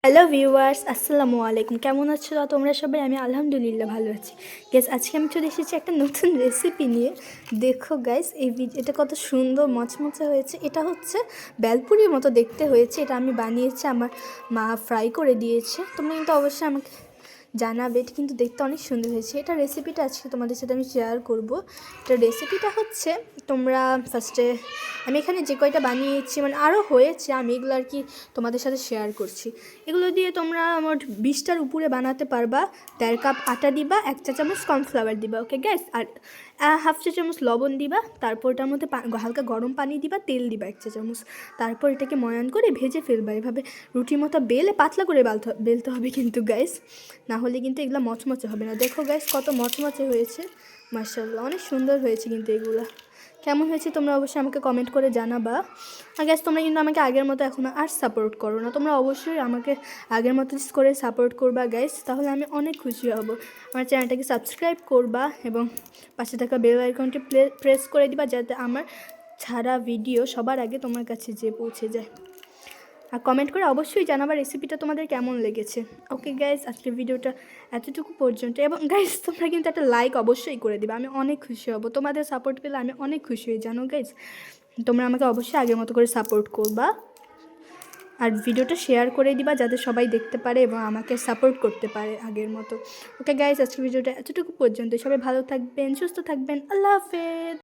Hello viewers, আসসালামু আলাইকুম। কেমন আছো তোমরা সবাই? আমি আলহামদুলিল্লাহ ভালো আছি। গাইস, আজকে আমি চলে এসেছি একটা নতুন রেসিপি নিয়ে। দেখো গাইস, এটা কত সুন্দর মচমচে হয়েছে। এটা হচ্ছে বেলপুরির মতো দেখতে হয়েছে। এটা আমি বানিয়েছি, আমার মা ফ্রাই করে দিয়েছে। তোমরা কিন্তু অবশ্যই আমাকে জানাবে। এটা কিন্তু দেখতে অনেক সুন্দর হয়েছে। এটা রেসিপিটা আজকে তোমাদের সাথে আমি শেয়ার করব। এটা রেসিপিটা হচ্ছে, তোমরা ফার্স্টে আমি এখানে যে কয়টা বানিয়েছি, মানে আরও হয়েছে, আমি এগুলো আর কি তোমাদের সাথে শেয়ার করছি। এগুলো দিয়ে তোমরা মোট 20টার উপরে বানাতে পারবা। 1.5 কাপ আটা দিবা, 1 চা চামচ কর্নফ্লাওয়ার দিবা, ওকে গ্যাস, আর 1/2 চা চামচ লবণ দিবা। তারপর ওটার মধ্যে হালকা গরম পানি দিবা, তেল দিবা 1 চা চামচ। তারপর এটাকে ময়ান করে ভেজে ফেলবা। এভাবে রুটির মতো বেলে পাতলা করে বেলতে হবে কিন্তু গাইস, না হলে কিন্তু এগুলো মচমচে হবে না। দেখো গাইস, কত মচমচে হয়েছে, মাশাআল্লাহ, অনেক সুন্দর হয়েছে কিন্তু এগুলো। কেমন হয়েছে তোমরা অবশ্যই আমাকে কমেন্ট করে জানাবা। আর গ্যাস, তোমরা কিন্তু আমাকে আগের মতো এখন আর সাপোর্ট করো না। তোমরা অবশ্যই আমাকে আগের মতো করে সাপোর্ট করবা গাইস, তাহলে আমি অনেক খুশি হব। আমার চ্যানেলটাকে সাবস্ক্রাইব করবা এবং পাশে থাকা বেল আইকনটি প্রেস করে দিবা, যাতে আমার ছাড়া ভিডিও সবার আগে তোমার কাছে যেয়ে পৌঁছে যায়। আর কমেন্ট করে অবশ্যই জানাবা রেসিপিটা তোমাদের কেমন লেগেছে। ওকে গাইজ, আজকের ভিডিওটা এতটুকু পর্যন্ত। এবং গাইজ, তোমরা কিন্তু একটা লাইক অবশ্যই করে দিবে, আমি অনেক খুশি হব। তোমাদের সাপোর্ট পেলে আমি অনেক খুশি হই, জানো গাইজ। তোমরা আমাকে অবশ্যই আগের মতো করে সাপোর্ট করবা, আর ভিডিওটা শেয়ার করে দিবা যাতে সবাই দেখতে পারে এবং আমাকে সাপোর্ট করতে পারে আগের মতো। ওকে গাইজ, আজকের ভিডিওটা এতটুকু পর্যন্ত। সবাই ভালো থাকবেন, সুস্থ থাকবেন। আল্লাহ হাফেজ।